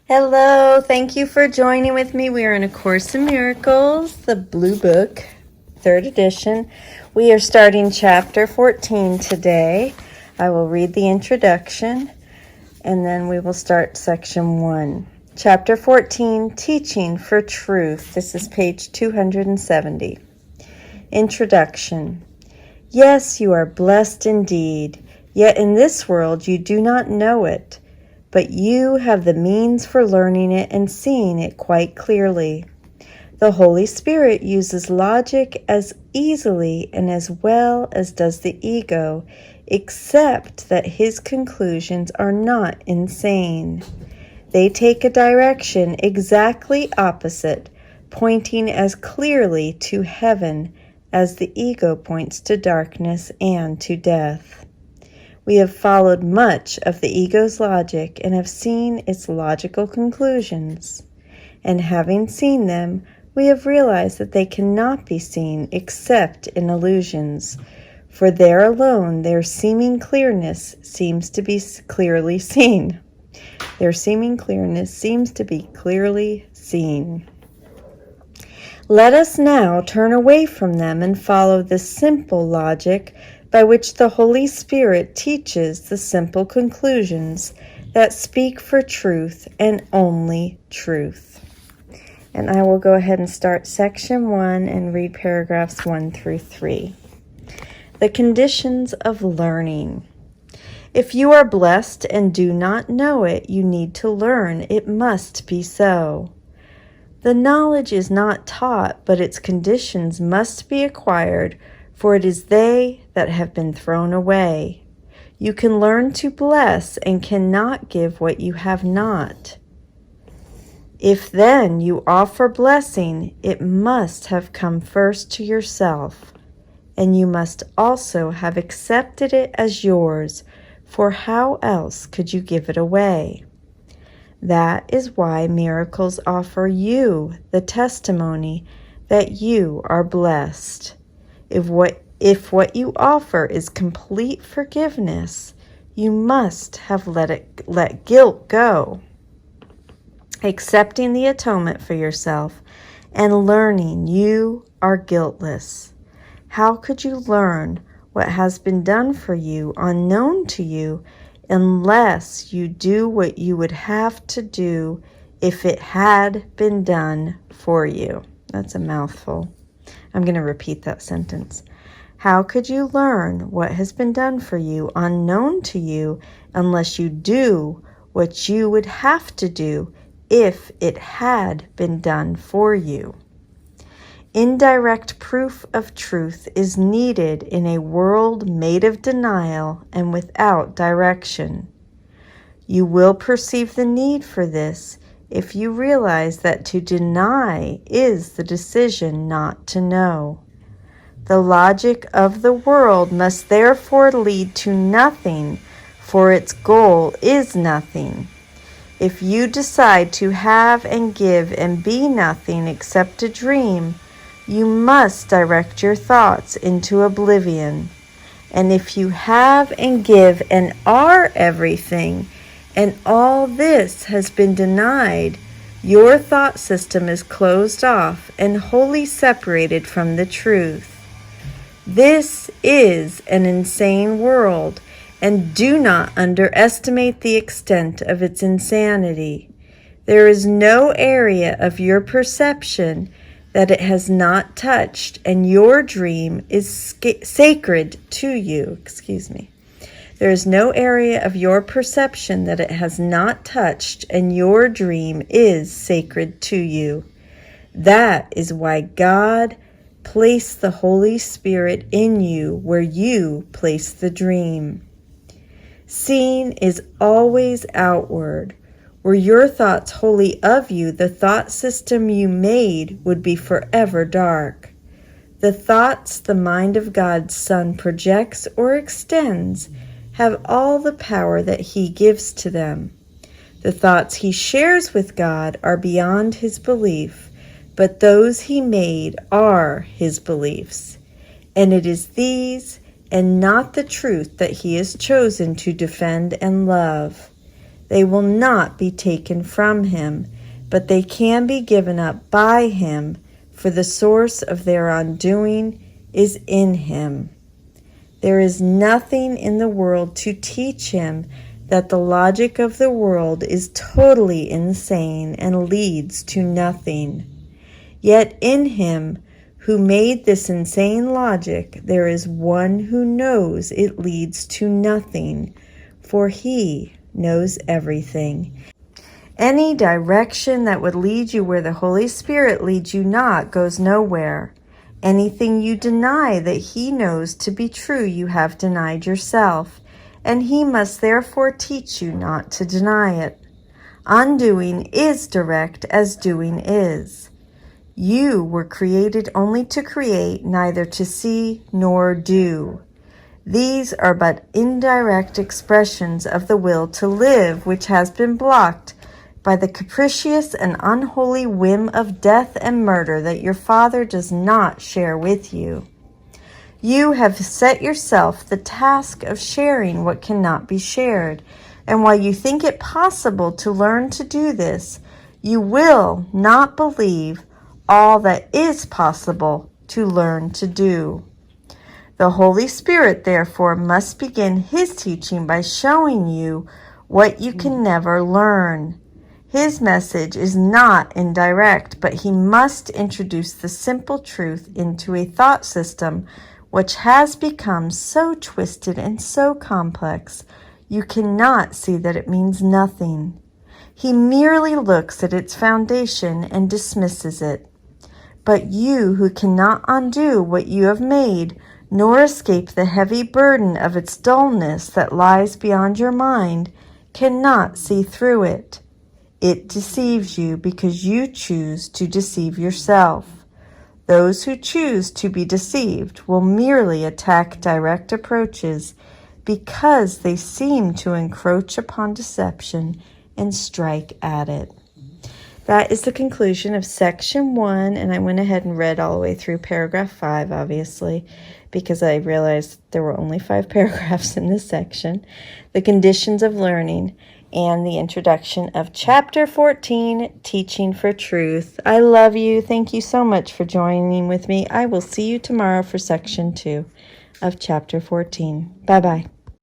Hello, thank you for joining with me. We are in A Course in Miracles, the Blue Book, 3rd edition. We are starting chapter 14 today. I will read the introduction and then we will start section 1. Chapter 14, Teaching for Truth. This is page 270. Introduction. Yes, you are blessed indeed, yet in this world you do not know it. But you have the means for learning it and seeing it quite clearly. The Holy Spirit uses logic as easily and as well as does the ego, except that his conclusions are not insane. They take a direction exactly opposite, pointing as clearly to heaven as the ego points to darkness and to death. We have followed much of the ego's logic and have seen its logical conclusions. And having seen them, we have realized that they cannot be seen except in illusions, for there alone their seeming clearness seems to be clearly seen. Their seeming clearness seems to be clearly seen. Let us now turn away from them and follow the simple logic by which the Holy Spirit teaches the simple conclusions that speak for truth and only truth. And I will go ahead and start section 1 and read paragraphs 1 through 3. The conditions of learning. If you are blessed and do not know it, you need to learn. It must be so. The knowledge is not taught, but its conditions must be acquired, for it is they that have been thrown away. You can learn to bless and cannot give what you have not. If then you offer blessing, it must have come first to yourself, and you must also have accepted it as yours, for how else could you give it away? That is why miracles offer you the testimony that you are blessed. If what you offer is complete forgiveness, you must have let guilt go. Accepting the atonement for yourself and learning you are guiltless. How could you learn what has been done for you unknown to you unless you do what you would have to do if it had been done for you? That's a mouthful. I'm going to repeat that sentence. How could you learn what has been done for you unknown to you unless you do what you would have to do if it had been done for you? Indirect proof of truth is needed in a world made of denial and without direction. You will perceive the need for this if you realize that to deny is the decision not to know. The logic of the world must therefore lead to nothing, for its goal is nothing. If you decide to have and give and be nothing except a dream, you must direct your thoughts into oblivion. And if you have and give and are everything, and all this has been denied, your thought system is closed off and wholly separated from the truth. This is an insane world, and do not underestimate the extent of its insanity. There is no area of your perception that it has not touched, and your dream is sacred to you. There is no area of your perception that it has not touched, and your dream is sacred to you. That is why God placed the Holy Spirit in you where you placed the dream. Seeing is always outward. Were your thoughts wholly of you, the thought system you made would be forever dark. The thoughts the mind of God's Son projects or extends have all the power that He gives to them. The thoughts He shares with God are beyond His belief, but those He made are His beliefs. And it is these and not the truth that He has chosen to defend and love. They will not be taken from him, but they can be given up by him, for the source of their undoing is in him. There is nothing in the world to teach him that the logic of the world is totally insane and leads to nothing. Yet in him who made this insane logic, there is one who knows it leads to nothing, for he knows everything. Any direction that would lead you where the Holy Spirit leads you not goes nowhere. Anything you deny that he knows to be true, you have denied yourself, and he must therefore teach you not to deny it. Undoing is direct as doing is. You were created only to create, neither to see nor do. These are but indirect expressions of the will to live, which has been blocked by the capricious and unholy whim of death and murder that your Father does not share with you. You have set yourself the task of sharing what cannot be shared, and while you think it possible to learn to do this, you will not believe all that is possible to learn to do. The Holy Spirit, therefore, must begin his teaching by showing you what you can never learn. His message is not indirect, but he must introduce the simple truth into a thought system which has become so twisted and so complex, you cannot see that it means nothing. He merely looks at its foundation and dismisses it. But you who cannot undo what you have made, nor escape the heavy burden of its dullness that lies beyond your mind, cannot see through it. It deceives you because you choose to deceive yourself. Those who choose to be deceived will merely attack direct approaches because they seem to encroach upon deception and strike at it. That is the conclusion of section 1, and I went ahead and read all the way through paragraph 5, obviously, because I realized there were only 5 paragraphs in this section. The conditions of learning, and the introduction of chapter 14, Teaching for Truth. I love you. Thank you so much for joining with me. I will see you tomorrow for section 2 of chapter 14. Bye-bye.